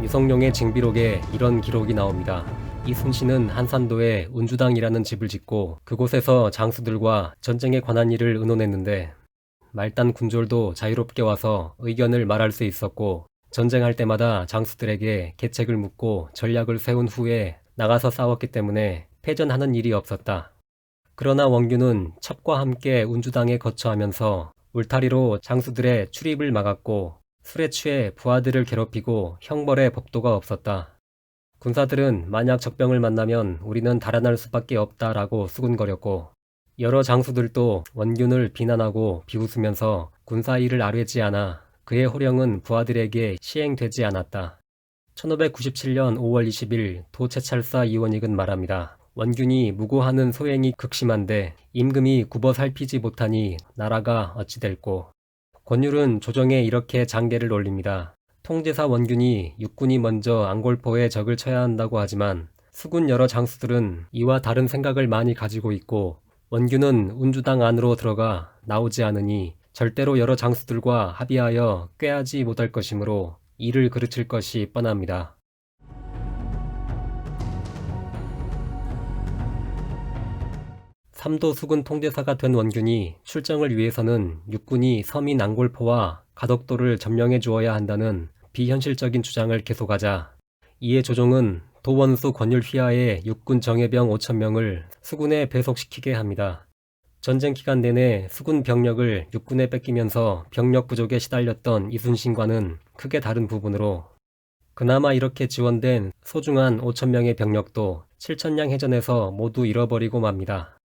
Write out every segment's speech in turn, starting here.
유성룡의 징비록에 이런 기록이 나옵니다. 이순신은 한산도에 운주당이라는 집을 짓고 그곳에서 장수들과 전쟁에 관한 일을 의논했는데 말단 군졸도 자유롭게 와서 의견을 말할 수 있었고 전쟁할 때마다 장수들에게 계책을 묻고 전략을 세운 후에 나가서 싸웠기 때문에 패전하는 일이 없었다. 그러나 원균은 첩과 함께 운주당에 거처하면서 울타리로 장수들의 출입을 막았고 술에 취해 부하들을 괴롭히고 형벌의 법도가 없었다. 군사들은 만약 적병을 만나면 우리는 달아날 수밖에 없다라고 수군거렸고 여러 장수들도 원균을 비난하고 비웃으면서 군사일을 아뢰지 않아 그의 호령은 부하들에게 시행되지 않았다. 1597년 5월 20일 도채찰사 이원익은 말합니다. 원균이 무고하는 소행이 극심한데 임금이 굽어 살피지 못하니 나라가 어찌 될꼬. 권율은 조정에 이렇게 장계를 올립니다. 통제사 원균이 육군이 먼저 앙골포에 적을 쳐야 한다고 하지만 수군 여러 장수들은 이와 다른 생각을 많이 가지고 있고 원균은 운주당 안으로 들어가 나오지 않으니 절대로 여러 장수들과 합의하여 꾀하지 못할 것이므로 이를 그르칠 것이 뻔합니다. 삼도 수군 통제사가 된 원균이 출정을 위해서는 육군이 서민 앙골포와 가덕도를 점령해 주어야 한다는 비현실적인 주장을 계속하자 이에 조정은 도원수 권율 휘하에 육군 정예병 5,000명을 수군에 배속시키게 합니다. 전쟁 기간 내내 수군 병력을 육군에 뺏기면서 병력 부족에 시달렸던 이순신과는 크게 다른 부분으로 그나마 이렇게 지원된 소중한 5,000명의 병력도 7천량 해전에서 모두 잃어버리고 맙니다.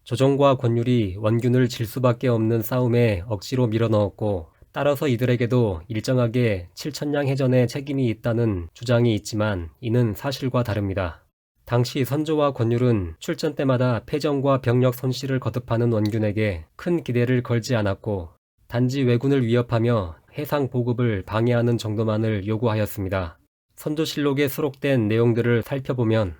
조정과 권율이 원균을 질 수밖에 없는 싸움에 억지로 밀어넣었고 따라서 이들에게도 일정하게 7천량 해전에 책임이 있다는 주장이 있지만 이는 사실과 다릅니다. 당시 선조와 권율은 출전 때마다 패전과 병력 손실을 거듭하는 원균에게 큰 기대를 걸지 않았고 단지 왜군을 위협하며 해상 보급을 방해하는 정도만을 요구하였습니다. 선조실록에 수록된 내용들을 살펴보면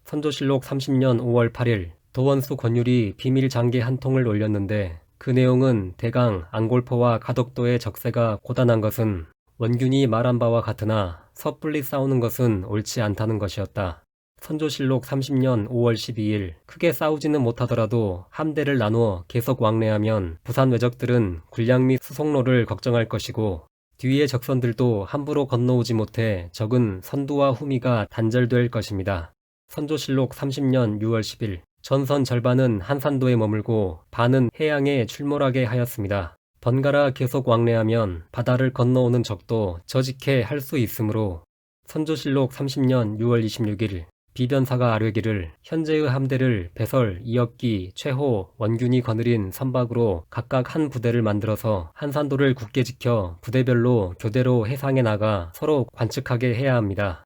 선조실록 30년 5월 8일 도원수 권율이 비밀 장계 한 통을 올렸는데 그 내용은 대강 앙골포와 가덕도의 적세가 고단한 것은 원균이 말한 바와 같으나 섣불리 싸우는 것은 옳지 않다는 것이었다. 선조실록 30년 5월 12일 크게 싸우지는 못하더라도 함대를 나누어 계속 왕래하면 부산 왜적들은 군량 및 수송로를 걱정할 것이고 뒤의 적선들도 함부로 건너오지 못해 적은 선두와 후미가 단절될 것입니다. 선조실록 30년 6월 10일 전선 절반은 한산도에 머물고 반은 해양에 출몰하게 하였습니다. 번갈아 계속 왕래하면 바다를 건너오는 적도 저직해 할 수 있으므로 선조실록 30년 6월 26일 비변사가 아뢰기를 현재의 함대를 배설, 이역기, 최호, 원균이 거느린 선박으로 각각 한 부대를 만들어서 한산도를 굳게 지켜 부대별로 교대로 해상에 나가 서로 관측하게 해야 합니다.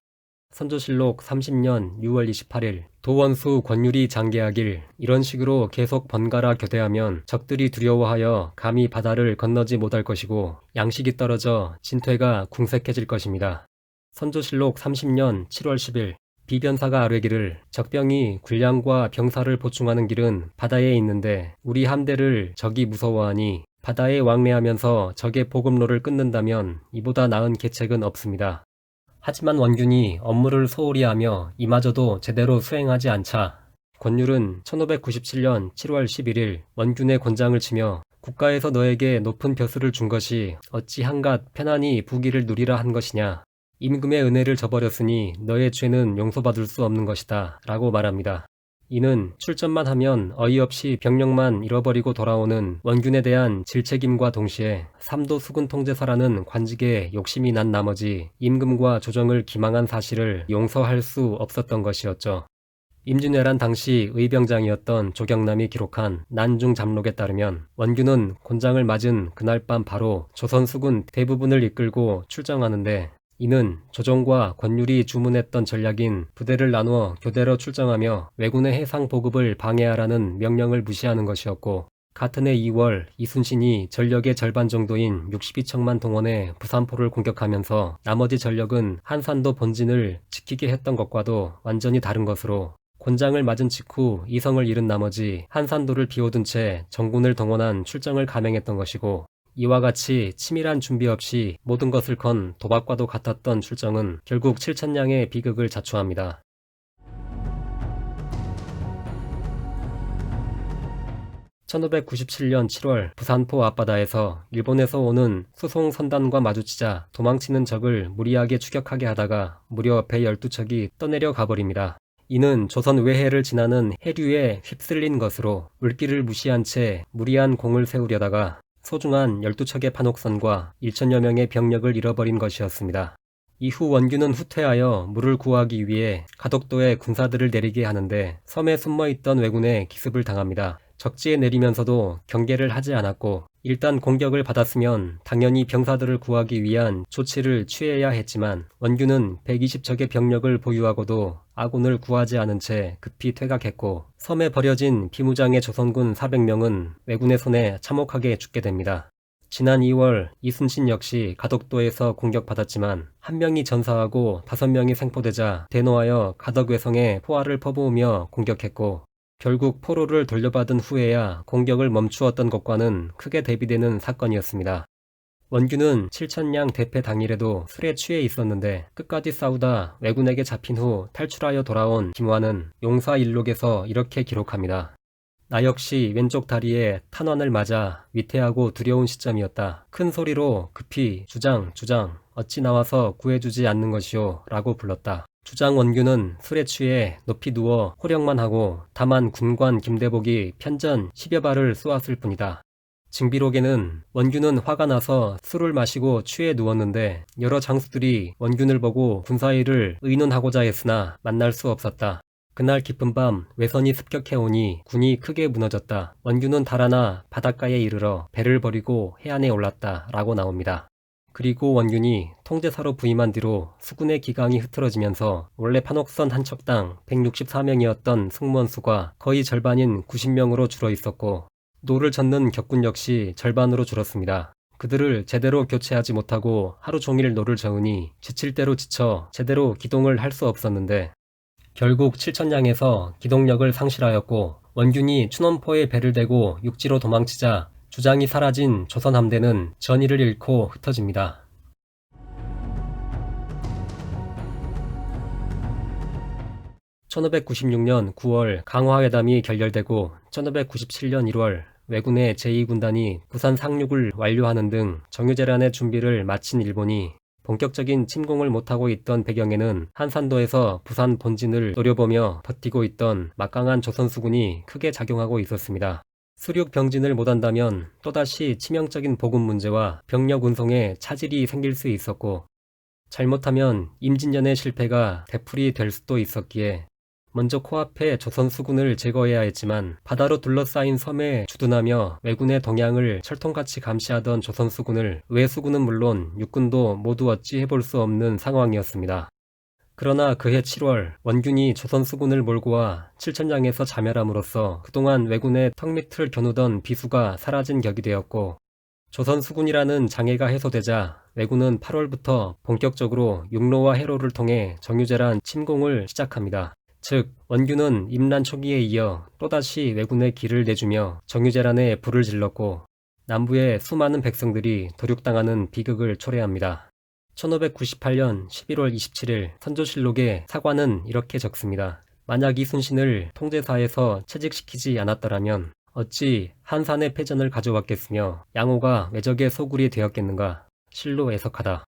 선조실록 30년 6월 28일 도원수 권율이 장계하길 이런 식으로 계속 번갈아 교대하면 적들이 두려워하여 감히 바다를 건너지 못할 것이고 양식이 떨어져 진퇴가 궁색해질 것입니다. 선조실록 30년 7월 10일 비변사가 아뢰기를 적병이 군량과 병사를 보충하는 길은 바다에 있는데 우리 함대를 적이 무서워하니 바다에 왕래하면서 적의 보급로를 끊는다면 이보다 나은 계책은 없습니다. 하지만 원균이 업무를 소홀히 하며 이마저도 제대로 수행하지 않자 권율은 1597년 7월 11일 원균의 권장을 치며 국가에서 너에게 높은 벼슬을 준 것이 어찌 한갓 편안히 부귀를 누리라 한 것이냐. 임금의 은혜를 저버렸으니 너의 죄는 용서받을 수 없는 것이다 라고 말합니다. 이는 출전만 하면 어이없이 병력만 잃어버리고 돌아오는 원균에 대한 질책임과 동시에 삼도 수군 통제사라는 관직에 욕심이 난 나머지 임금과 조정을 기망한 사실을 용서할 수 없었던 것이었죠. 임진왜란 당시 의병장이었던 조경남이 기록한 난중 잠록에 따르면 원균은 곤장을 맞은 그날 밤 바로 조선 수군 대부분을 이끌고 출정하는데 이는 조정과 권율이 주문했던 전략인 부대를 나누어 교대로 출정하며 왜군의 해상 보급을 방해하라는 명령을 무시하는 것이었고 같은 해 2월 이순신이 전력의 절반 정도인 62척만 동원해 부산포를 공격하면서 나머지 전력은 한산도 본진을 지키게 했던 것과도 완전히 다른 것으로 곤장을 맞은 직후 이성을 잃은 나머지 한산도를 비워둔 채 정군을 동원한 출정을 감행했던 것이고, 이와 같이 치밀한 준비 없이 모든 것을 건 도박과도 같았던 출정은 결국 7천량의 비극을 자초합니다. 1597년 7월 부산포 앞바다에서 일본에서 오는 수송 선단과 마주치자 도망치는 적을 무리하게 추격하게 하다가 무려 배 12척이 떠내려 가버립니다. 이는 조선 외해를 지나는 해류에 휩쓸린 것으로 물길을 무시한 채 무리한 공을 세우려다가 소중한 12척의 판옥선과 1천여 명의 병력을 잃어버린 것이었습니다. 이후 원균은 후퇴하여 물을 구하기 위해 가덕도에 군사들을 내리게 하는데 섬에 숨어있던 왜군에 기습을 당합니다. 적지에 내리면서도 경계를 하지 않았고, 일단 공격을 받았으면 당연히 병사들을 구하기 위한 조치를 취해야 했지만 원균은 120척의 병력을 보유하고도 아군을 구하지 않은 채 급히 퇴각했고, 섬에 버려진 비무장의 조선군 400명은 왜군의 손에 참혹하게 죽게 됩니다. 지난 2월 이순신 역시 가덕도에서 공격받았지만 한 명이 전사하고 5명이 생포되자 대노하여 가덕외성에 포화를 퍼부으며 공격했고, 결국 포로를 돌려받은 후에야 공격을 멈추었던 것과는 크게 대비되는 사건이었습니다. 원균은 7천량 대패 당일에도 술에 취해 있었는데 끝까지 싸우다 왜군에게 잡힌 후 탈출하여 돌아온 김화는 용사일록에서 이렇게 기록합니다. 나 역시 왼쪽 다리에 탄환을 맞아 위태하고 두려운 시점이었다. 큰 소리로 급히 주장 어찌 나와서 구해주지 않는 것이오 라고 불렀다. 주장 원균은 술에 취해 높이 누워 호령만 하고 다만 군관 김대복이 편전 10여 발을 쏘았을 뿐이다. 징비록에는 원균은 화가 나서 술을 마시고 취해 누웠는데 여러 장수들이 원균을 보고 군사일을 의논하고자 했으나 만날 수 없었다. 그날 깊은 밤 외선이 습격해오니 군이 크게 무너졌다. 원균은 달아나 바닷가에 이르러 배를 버리고 해안에 올랐다 라고 나옵니다. 그리고 원균이 통제사로 부임한 뒤로 수군의 기강이 흐트러지면서 원래 판옥선 한 척당 164명이었던 승무원 수가 거의 절반인 90명으로 줄어 있었고, 노를 젓는 격군 역시 절반으로 줄었습니다. 그들을 제대로 교체하지 못하고 하루 종일 노를 저으니 지칠 대로 지쳐 제대로 기동을 할 수 없었는데, 결국 7천량에서 기동력을 상실하였고 원균이 춘원포에 배를 대고 육지로 도망치자 주장이 사라진 조선 함대는 전의를 잃고 흩어집니다. 1596년 9월 강화회담이 결렬되고 1597년 1월 왜군의 제2군단이 부산 상륙을 완료하는 등 정유재란의 준비를 마친 일본이 본격적인 침공을 못하고 있던 배경에는 한산도에서 부산 본진을 노려보며 버티고 있던 막강한 조선수군이 크게 작용하고 있었습니다. 수륙 병진을 못한다면 또다시 치명적인 보급 문제와 병력 운송에 차질이 생길 수 있었고, 잘못하면 임진년의 실패가 되풀이 될 수도 있었기에 먼저 코앞에 조선수군을 제거해야 했지만 바다로 둘러싸인 섬에 주둔하며 왜군의 동향을 철통같이 감시하던 조선수군을 외수군은 물론 육군도 모두 어찌 해볼 수 없는 상황이었습니다. 그러나 그해 7월 원균이 조선수군을 몰고 와 7천량에서 자멸함으로써 그동안 왜군의 턱밑을 겨누던 비수가 사라진 격이 되었고, 조선수군이라는 장애가 해소되자 왜군은 8월부터 본격적으로 육로와 해로를 통해 정유재란 침공을 시작합니다. 즉 원균은 임란 초기에 이어 또다시 왜군의 길을 내주며 정유재란에 불을 질렀고 남부의 수많은 백성들이 도륙당하는 비극을 초래합니다. 1598년 11월 27일 선조실록에 사관은 이렇게 적습니다. 만약 이순신을 통제사에서 채직시키지 않았더라면 어찌 한산의 패전을 가져왔겠으며 양호가 왜적의 소굴이 되었겠는가. 실로 애석하다.